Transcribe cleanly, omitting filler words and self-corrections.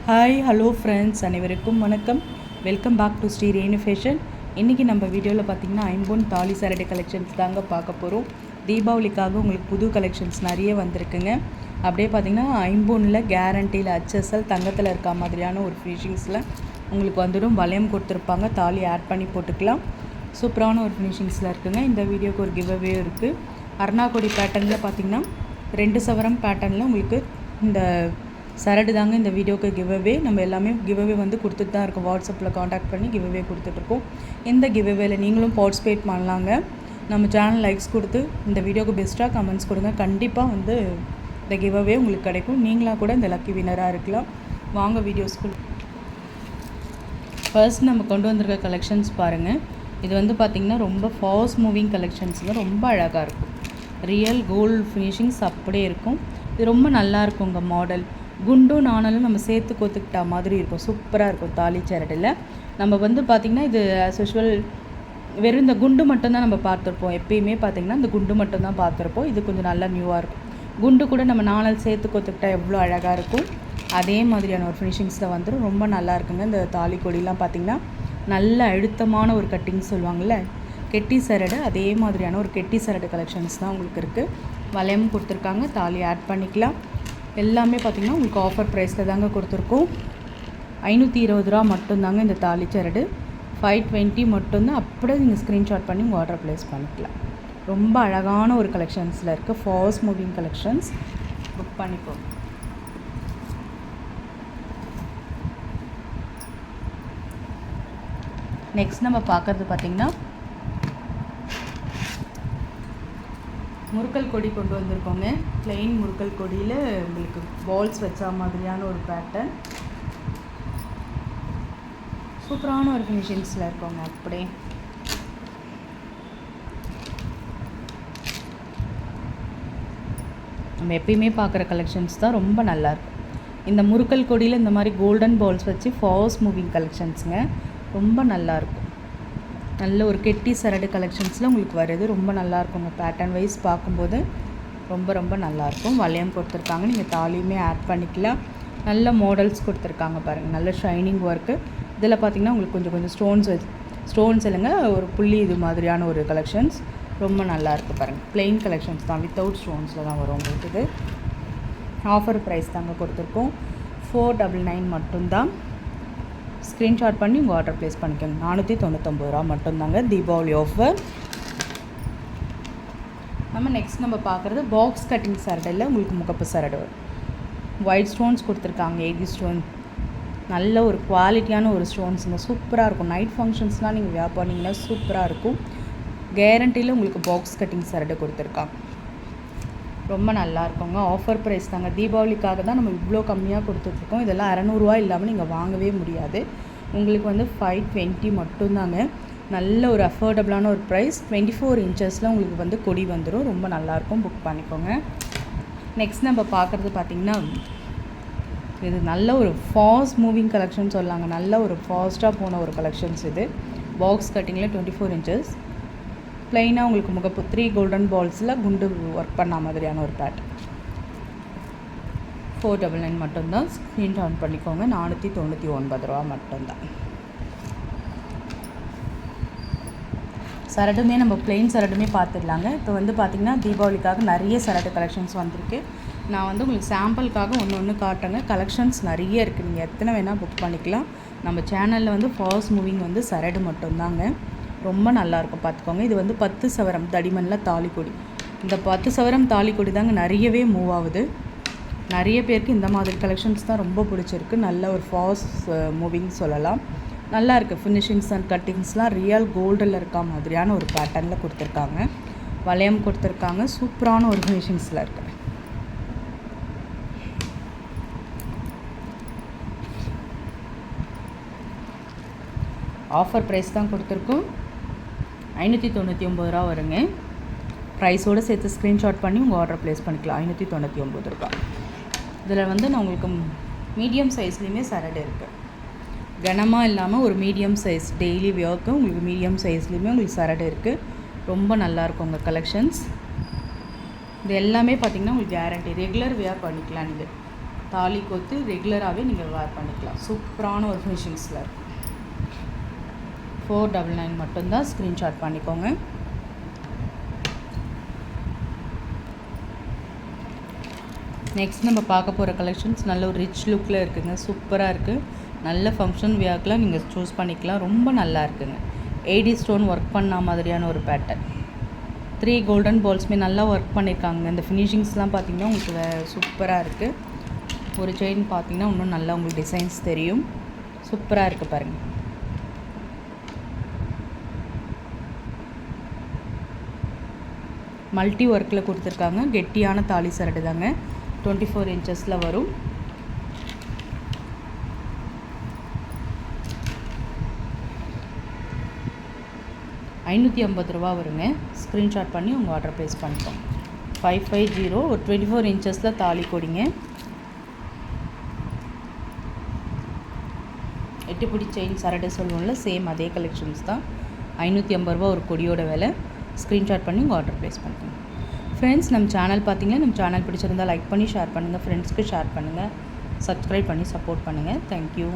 Hi hello friends, அனைவருக்கும் வணக்கம். Welcome back to Sri Renu fashion. இன்றைக்கி நம்ம வீடியோவில் பார்த்திங்கன்னா ஐம்பொன் தாலி சாரீ கலெக்ஷன்ஸ் தாங்க பார்க்க போகிறோம். தீபாவளிக்காக உங்களுக்கு புது கலெக்ஷன்ஸ் நிறைய வந்திருக்குங்க. அப்படியே பார்த்திங்கன்னா ஐம்பொனில் கேரண்டியில் HSL தங்கத்தில் இருக்க மாதிரியான ஒரு ஃபினிஷிங்ஸில் உங்களுக்கு வந்துடும். வளையம் கொடுத்துருப்பாங்க, தாலி ஆட் பண்ணி போட்டுக்கலாம். சூப்பரான ஒரு ஃபினிஷிங்ஸில் இருக்குங்க. இந்த வீடியோக்கு ஒரு கிவ்அவே இருக்குது. அருணாக்கொடி பேட்டர்னில் பார்த்திங்கன்னா 2 சவரம் பேட்டர்னில் உங்களுக்கு இந்த சரடு தாங்க இந்த வீடியோக்கு கிவ்அவே. நம்ம எல்லாமே கிவ்அவே வந்து கொடுத்துட்டு தான் இருக்கோம். வாட்ஸ்அப்பில் காண்டாக்ட் பண்ணி கிவ்அவே கொடுத்துட்ருக்கோம். இந்த கிவ்அவேல நீங்களும் பார்ட்டிசிபேட் பண்ணலாங்க. நம்ம சேனல் லைக்ஸ் கொடுத்து இந்த வீடியோக்கு பெஸ்ட்டாக கமெண்ட்ஸ் கொடுங்க. கண்டிப்பாக வந்து இந்த கிவ்அவே உங்களுக்கு கிடைக்கும். நீங்களாக கூட இந்த லக்கி வினராக இருக்கலாம். வாங்க வீடியோஸ்க்கு. ஃபர்ஸ்ட் நம்ம கொண்டு வந்திருக்க கலெக்ஷன்ஸ் பாருங்கள். இது வந்து பார்த்திங்கன்னா ரொம்ப ஃபாஸ்ட் மூவிங் கலெக்ஷன்ஸுங்க. ரொம்ப அழகாக இருக்கும். ரியல் கோல்டு ஃபினிஷிங்ஸ் அப்படியே இருக்கும். இது ரொம்ப நல்லா இருக்குங்க. மாடல் குண்டும் நாணலும் நம்ம சேர்த்து கொத்துக்கிட்ட மாதிரி இருக்கும். சூப்பராக இருக்கும். தாலி சரடில் நம்ம வந்து பார்த்திங்கன்னா இது ஆஸ் யூஷுவல் வெறும் இந்த குண்டு மட்டும்தான் நம்ம பார்த்துருப்போம். எப்பயுமே பார்த்திங்கன்னா இந்த குண்டு மட்டும்தான் பார்த்துருப்போம். இது கொஞ்சம் நல்லா நியூவாக இருக்கும். குண்டு கூட நம்ம நாணல் சேர்த்து கொத்துக்கிட்டால் எவ்வளோ அழகாக இருக்கும். அதே மாதிரியான ஒரு ஃபினிஷிங்ஸில் வந்துடும். ரொம்ப நல்லா இருக்குங்க. இந்த தாலி கொடிலாம் பார்த்திங்கன்னா நல்ல அழுத்தமான ஒரு கட்டிங் சொல்லுவாங்கள்ல, கெட்டி சரடு, அதே மாதிரியான ஒரு கெட்டி சரடு கலெக்ஷன்ஸ் தான் உங்களுக்கு இருக்குது. வளையம் கொடுத்துருக்காங்க, தாலி ஆட் பண்ணிக்கலாம். எல்லாமே பார்த்திங்கன்னா உங்களுக்கு ஆஃபர் ப்ரைஸில் தாங்க கொடுத்துருக்கோம். 520 ரூபா மட்டும்தாங்க இந்த தாலி சரடு. 520 மட்டும்தான். அப்படியே நீங்கள் ஸ்க்ரீன்ஷாட் பண்ணி உங்கள் ஆர்டர் ப்ளேஸ் பண்ணிக்கலாம். ரொம்ப அழகான ஒரு கலெக்ஷன்ஸில் இருக்குது. Fast moving collections. புக் பண்ணிப்போம். நெக்ஸ்ட் நம்ம பார்க்குறது பார்த்திங்கன்னா முறுக்கல் கொடி கொண்டு வந்திருக்கோங்க. பிளெயின் முறுக்கல் கொடியில் உங்களுக்கு பால்ஸ் வச்சா மாதிரியான ஒரு பேட்டர்ன். சூப்பரான ஒரு ஃபினிஷிங்ஸில் இருக்கோங்க. அப்படியே நம்ம எப்பயுமே பார்க்குற கலெக்ஷன்ஸ் தான். ரொம்ப நல்லாயிருக்கும். இந்த முறுக்கல் கொடியில் இந்த மாதிரி கோல்டன் பால்ஸ் வச்சு ஃபாஸ்ட் மூவிங் கலெக்ஷன்ஸுங்க. ரொம்ப நல்லாயிருக்கும். நல்ல ஒரு கெட்டி சரடு கலெக்ஷன்ஸில் உங்களுக்கு வருது. ரொம்ப நல்லாயிருக்குங்க. பேட்டர்ன் வைஸ் பார்க்கும்போது ரொம்ப நல்லாயிருக்கும். வளையம் கொடுத்துருக்காங்க. நீங்கள் தாலியுமே ஆட் பண்ணிக்கலாம். நல்ல மாடல்ஸ் கொடுத்துருக்காங்க பாருங்கள். நல்ல ஷைனிங் ஒர்க்கு. இதில் பார்த்திங்கன்னா உங்களுக்கு கொஞ்சம் ஸ்டோன்ஸ் இல்லைங்க, ஒரு புள்ளி இது மாதிரியான ஒரு கலெக்ஷன்ஸ். ரொம்ப நல்லாயிருக்கு பாருங்கள். பிளெயின் கலெக்ஷன்ஸ் தான், வித்தவுட் ஸ்டோன்ஸில் தான் வரும் உங்களுக்கு. இது ஆஃபர் ப்ரைஸ் தாங்க கொடுத்துருக்கோம். 499 மட்டும்தான். ஸ்க்ரீன்ஷாட் பண்ணி உங்கள் ஆர்டர் ப்ளேஸ் பண்ணிக்கோங்க. 499 ரூபா மட்டும்தாங்க தீபாவளி ஆஃபர். நம்ம பார்க்குறது பாக்ஸ் கட்டிங் சரடில் உங்களுக்கு முகப்பு சரடு வரும். ஒயிட் ஸ்டோன்ஸ் கொடுத்துருக்காங்க. 80 ஸ்டோன். நல்ல ஒரு குவாலிட்டியான ஒரு ஸ்டோன்ஸுங்க. சூப்பராக இருக்கும். நைட் ஃபங்க்ஷன்ஸ்லாம் நீங்கள் வியர் பண்ணிங்கன்னா சூப்பராக இருக்கும். கேரண்டியில் உங்களுக்கு பாக்ஸ் கட்டிங் சரடு கொடுத்துருக்காங்க. ரொம்ப நல்லா இருக்குங்க. ஆஃபர் ப்ரைஸ் தாங்க. தீபாவளிக்காக தான் நம்ம இவ்வளோ கம்மியாக கொடுத்துட்ருக்கோம். இதெல்லாம் 600 ரூபா இல்லாமல் நீங்கள் வாங்கவே முடியாது. உங்களுக்கு வந்து 520 மட்டும்தாங்க. நல்ல ஒரு அஃபோர்டபுளான ஒரு ப்ரைஸ். 24 இன்ச்சஸில் உங்களுக்கு வந்து கொடி வந்துடும். ரொம்ப நல்லாயிருக்கும். புக் பண்ணிக்கோங்க. நெக்ஸ்ட் நம்ம பார்க்குறது பார்த்திங்கன்னா இது நல்ல ஒரு ஃபாஸ்ட் மூவிங் கலெக்ஷன் சொல்லாங்க. நல்ல ஒரு ஃபாஸ்ட்டாக போன ஒரு கலெக்ஷன்ஸ் இது. பாக்ஸ் கட்டிங்கில் 24 இன்ச்சஸ் ப்ளைனாக உங்களுக்கு முகப்பு 3 கோல்டன் பால்ஸில் குண்டு ஒர்க் பண்ண மாதிரியான ஒரு பேட்டர்ன். 499 மட்டும்தான். ஸ்க்ரீன் ஆன் பண்ணிக்கோங்க. 499 ரூபா மட்டும்தான். சரடுமே நம்ம பிளெயின் சரடுமே பார்த்துடலாங்க. இப்போ வந்து பார்த்திங்கன்னா தீபாவளிக்காக நிறைய சரடு கலெக்ஷன்ஸ் வந்திருக்கு. நான் வந்து உங்களுக்கு சாம்பிளுக்காக ஒன்று காட்டுறேங்க. கலெக்ஷன்ஸ் நிறைய இருக்குது. நீங்கள் எத்தனை வேணால் புக் பண்ணிக்கலாம். நம்ம சேனலில் வந்து ஃபாஸ்ட் மூவிங் வந்து சரடு மட்டும்தாங்க. ரொம்ப நல்லாயிருக்கும். பார்த்துக்கோங்க. இது வந்து 10 சவரம் தடிமனில் தாலிக்கொடி. இந்த 10 சவரம் தாலிக்கொடி தாங்க நிறையவே மூவ் ஆகுது. நிறைய பேருக்கு இந்த மாதிரி கலெக்ஷன்ஸ் தான் ரொம்ப பிடிச்சிருக்கு. நல்ல ஒரு ஃபாஸ்ட் மூவிங் சொல்லலாம். நல்லா இருக்குது. ஃபினிஷிங்ஸ் அண்ட் கட்டிங்ஸ்லாம் ரியல் கோல்டில் இருக்க மாதிரியான ஒரு பேட்டர்னில் கொடுத்துருக்காங்க. வளையம் கொடுத்துருக்காங்க. சூப்பரான ஒரு ஃபினிஷிங்ஸில் இருக்குது. ஆஃபர் ப்ரைஸ் தான் கொடுத்துருக்கோம். 599 ரூபா வருங்க. ப்ரைஸோடு சேர்த்து ஸ்க்ரீன்ஷாட் பண்ணி உங்கள் ஆர்டர் ப்ளேஸ் பண்ணிக்கலாம். 599 ரூபா. இதில் வந்து நான் உங்களுக்கு மீடியம் சைஸ்லேயுமே சரடு இருக்குது. கனமாக இல்லாமல் ஒரு மீடியம் சைஸ் டெய்லி வியர்க்கு உங்களுக்கு மீடியம் சைஸ்லேயுமே உங்களுக்கு சரடு இருக்குது. ரொம்ப நல்லாயிருக்கும் உங்கள் கலெக்ஷன்ஸ். இது எல்லாமே பார்த்திங்கன்னா உங்களுக்கு கேரண்டி. ரெகுலர் வியர் பண்ணிக்கலாம். இது தாலி கோத்து ரெகுலராகவே நீங்கள் வேர் பண்ணிக்கலாம். சூப்பரான ஒரு ஃபினிஷிங்ஸில் இருக்கும். 499 மட்டும்தான். ஸ்க்ரீன்ஷாட் பண்ணிக்கோங்க. நெக்ஸ்ட் நம்ம பார்க்க போகிற கலெக்ஷன்ஸ் நல்ல ஒரு ரிச் லுக்கில் இருக்குதுங்க. சூப்பராக இருக்குது. நல்ல ஃபங்க்ஷன் வியர்க்கெலாம் நீங்கள் சூஸ் பண்ணிக்கலாம். ரொம்ப நல்லா இருக்குங்க. 80 ஸ்டோன் ஒர்க் பண்ண மாதிரியான ஒரு பேட்டர்ன். 3 கோல்டன் பால்ஸுமே நல்லா ஒர்க் பண்ணியிருக்காங்க. இந்த ஃபினிஷிங்ஸ்லாம் பார்த்திங்கன்னா உங்களுக்கு சூப்பராக இருக்குது. ஒரு செயின் பார்த்திங்கன்னா இன்னும் நல்லா உங்களுக்கு டிசைன்ஸ் தெரியும். சூப்பராக இருக்குது பாருங்கள். மல்டி ஒர்க்கில் கொடுத்துருக்காங்க. கெட்டியான தாலி சரடு தாங்க. 24 இன்ச்சஸில் வரும். ₹550 வருங்க. ஸ்க்ரீன்ஷாட் பண்ணி உங்கள் ஆர்டர் ப்ளேஸ் பண்ணிக்கோங்க. 550 ஒரு 24 இன்ச்சஸில் தாலி கொடிங்க. எட்டுப்பிடி செயின் சரடு சொல்லுவோம்ல, சேம் அதே கலெக்ஷன்ஸ் தான். ₹550 ஒரு கொடியோட விலை. ஸ்க்ரீன்ஷாட் பண்ணி உங்கள் ஆர்டர் ப்ளேஸ் பண்ணிக்கோங்க. ஃப்ரெண்ட்ஸ், நம்ம சேனல் பார்த்தீங்கன்னா நம்ம சேனல் பிடிச்சிருந்தால் லைக் பண்ணி ஷேர் பண்ணுங்கள். ஃப்ரெண்ட்ஸ்க்கு ஷேர் பண்ணுங்கள். சப்ஸ்கிரைப் பண்ணி சப்போர்ட் பண்ணுங்கள். தேங்க்யூ.